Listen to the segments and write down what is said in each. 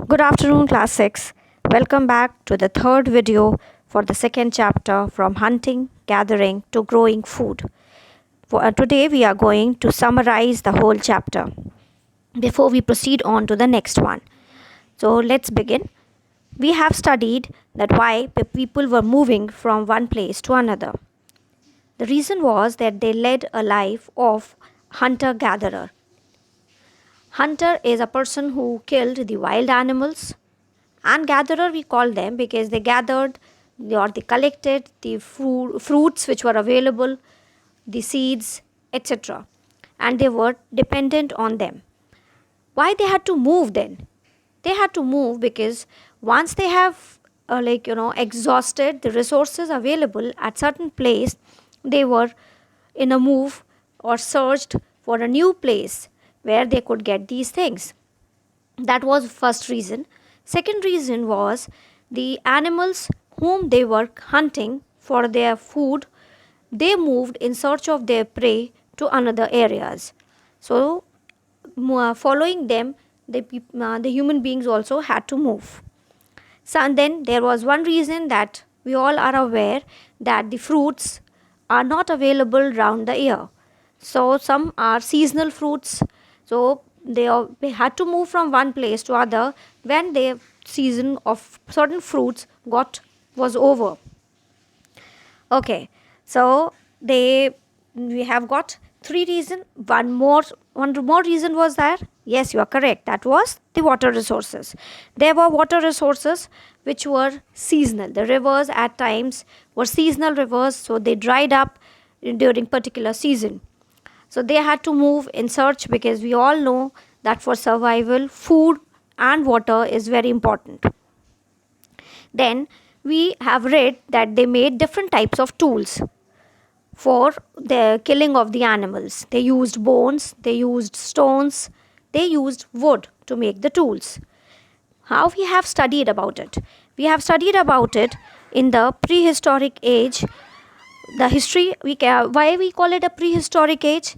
Good afternoon, class 6. Welcome back to the third video for the second chapter from hunting, gathering to growing food. Today we are going to summarize the whole chapter before we proceed on to the next one. So let's begin. We have studied that why people were moving from one place to another. The reason was that they led a life of hunter-gatherer. Hunter is a person who killed the wild animals, and gatherer we call them because they gathered or they collected the fruits which were available, the seeds, etc., and they were dependent on them. Why they had to move then? They had to move because once they have exhausted the resources available at certain place, they were in a move or searched for a new place where they could get these things. That was first reason. Second reason was the animals whom they were hunting for their food, they moved in search of their prey to another areas. So following them, the human beings also had to move. So, and then there was one reason that we all are aware that the fruits are not available round the year. So some are seasonal fruits. So they had to move from one place to other when the season of certain fruits was over. Okay, so we have got three reasons. One more reason was there. Yes, you are correct. That was the water resources. There were water resources which were seasonal. The rivers at times were seasonal rivers, so they dried up during particular season. So they had to move in search because we all know that for survival, food and water is very important. Then we have read that they made different types of tools for the killing of the animals. They used bones, they used stones, they used wood to make the tools. How we have studied about it? We have studied about it in the prehistoric age. The history, why we call it a prehistoric age?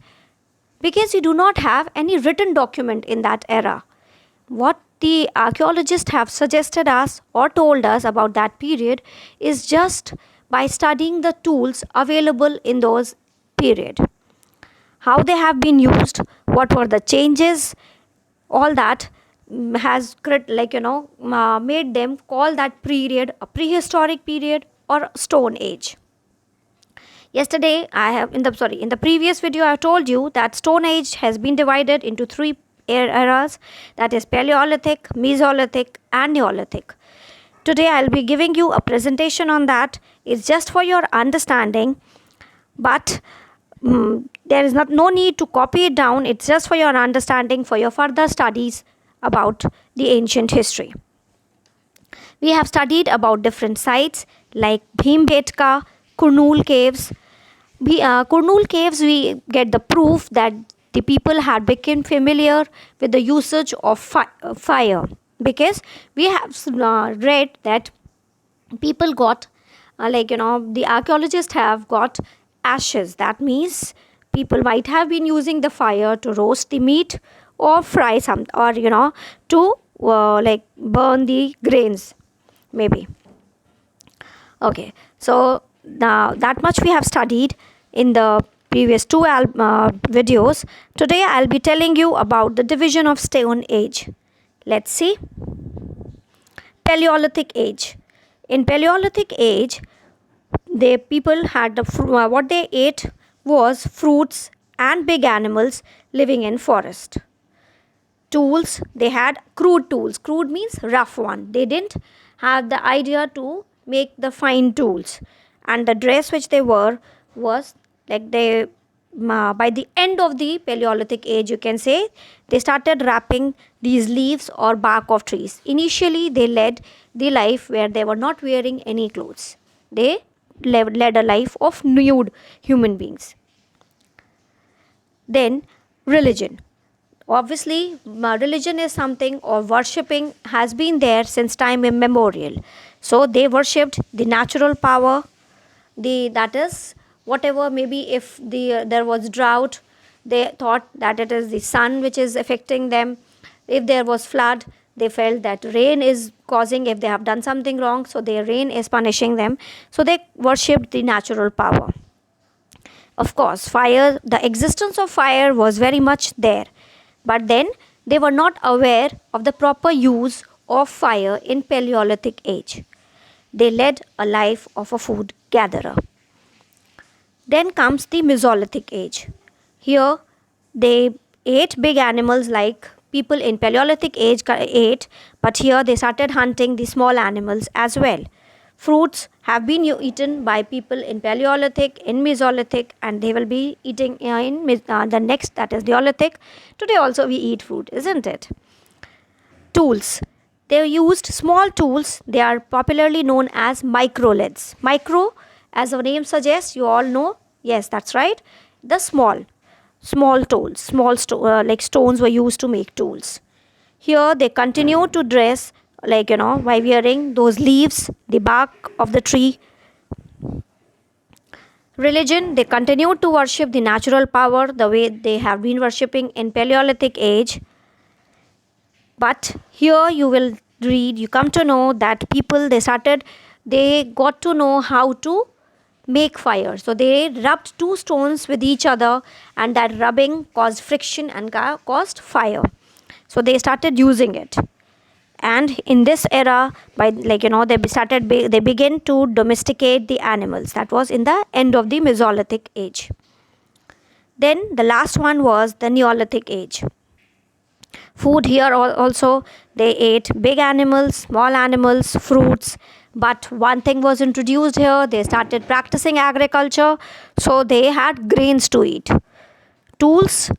Because we do not have any written document in that era. What the archaeologists have suggested us or told us about that period is just by studying the tools available in those period. How they have been used, what were the changes, all that has made them call that period a prehistoric period or stone age. Yesterday, in the previous video, I told you that Stone Age has been divided into three eras, that is Paleolithic, Mesolithic, and Neolithic. Today, I'll be giving you a presentation on that. It's just for your understanding, but there is no need to copy it down. It's just for your understanding, for your further studies about the ancient history. We have studied about different sites like Bhimbetka, Kurnool caves. Kurnool caves, we get the proof that the people had become familiar with the usage of fire, because we have read that people got the archaeologists have got ashes. That means people might have been using the fire to roast the meat or fry some, or to burn the grains maybe. Okay, so now that much we have studied in the previous two videos. Today I'll be telling you about the division of Stone Age. Let's see. Paleolithic Age. In Paleolithic Age, the people had what they ate was fruits and big animals living in forest. Tools, they had crude tools. Crude means rough one. They didn't have the idea to make the fine tools, and the dress which they wore was by the end of the Paleolithic age, you can say, they started wrapping these leaves or bark of trees. Initially they led the life where they were not wearing any clothes. They led a life of nude human beings. Then religion. Obviously, religion is something, or worshipping has been there since time immemorial. So they worshipped the natural power, that is whatever, maybe if there was drought, they thought that it is the sun which is affecting them. If there was flood, They felt that rain is causing, if they have done something wrong, so their rain is punishing them. So they worshipped the natural power. Of course, fire, the existence of fire was very much there. But then they were not aware of the proper use of fire in Paleolithic age. They led a life of a food gatherer. Then comes the Mesolithic age. Here they ate big animals like people in Paleolithic age ate, but here they started hunting the small animals as well. Fruits have been eaten by people in Paleolithic, in Mesolithic, and they will be eating in the next, that is Neolithic. Today also we eat fruit, isn't it? Tools. They used small tools. They are popularly known as microliths. Micro, as the name suggests, you all know. Yes, that's right. The small tools, like stones were used to make tools. Here they continue to dress like, by wearing those leaves, the bark of the tree. Religion, they continue to worship the natural power the way they have been worshipping in Paleolithic age. But here you will read, you come to know that people, they got to know how to make fire. So they rubbed two stones with each other, and that rubbing caused friction and caused fire. So they started using it. And in this era, they began to domesticate the animals. That was in the end of the Mesolithic age. Then the last one was the Neolithic age. Food here also, they ate big animals, small animals, fruits. But one thing was introduced here, they started practicing agriculture, so they had grains to eat. Tools,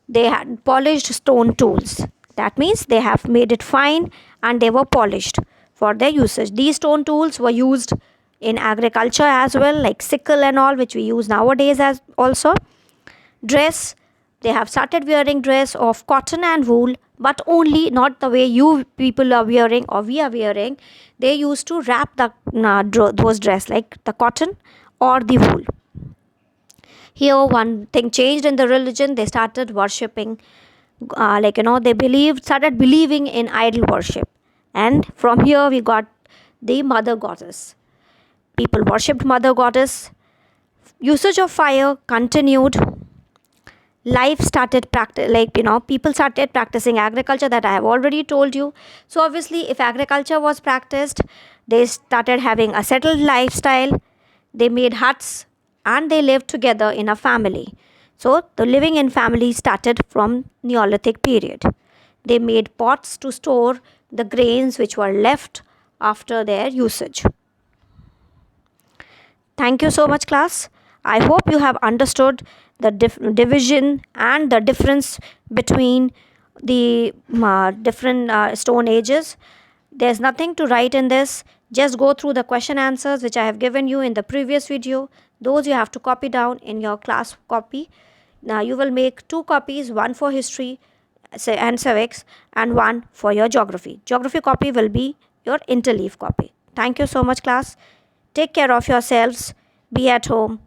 they had polished stone tools. That means they have made it fine and they were polished for their usage. These stone tools were used in agriculture as well, like sickle and all, which we use nowadays as also. Dress, they have started wearing dress of cotton and wool, but only not the way you people are wearing or we are wearing. They used to wrap those dress like the cotton or the wool. Here one thing changed in the religion. They started worshipping, started believing in idol worship. And from here we got the mother goddess. People worshipped mother goddess. Usage of fire continued. Life started people started practicing agriculture, that I have already told you. So obviously if agriculture was practiced, they started having a settled lifestyle. They made huts and they lived together in a family. So the living in family started from Neolithic period. They made pots to store the grains which were left after their usage. Thank you so much, class. I hope you have understood the division and the difference between the different stone ages. There's nothing to write in this. Just go through the question answers which I have given you in the previous video. Those you have to copy down in your class copy. Now you will make 2 copies, one for history and civics and one for your geography. Geography copy will be your interleaf copy. Thank you so much, class. Take care of yourselves. Be at home.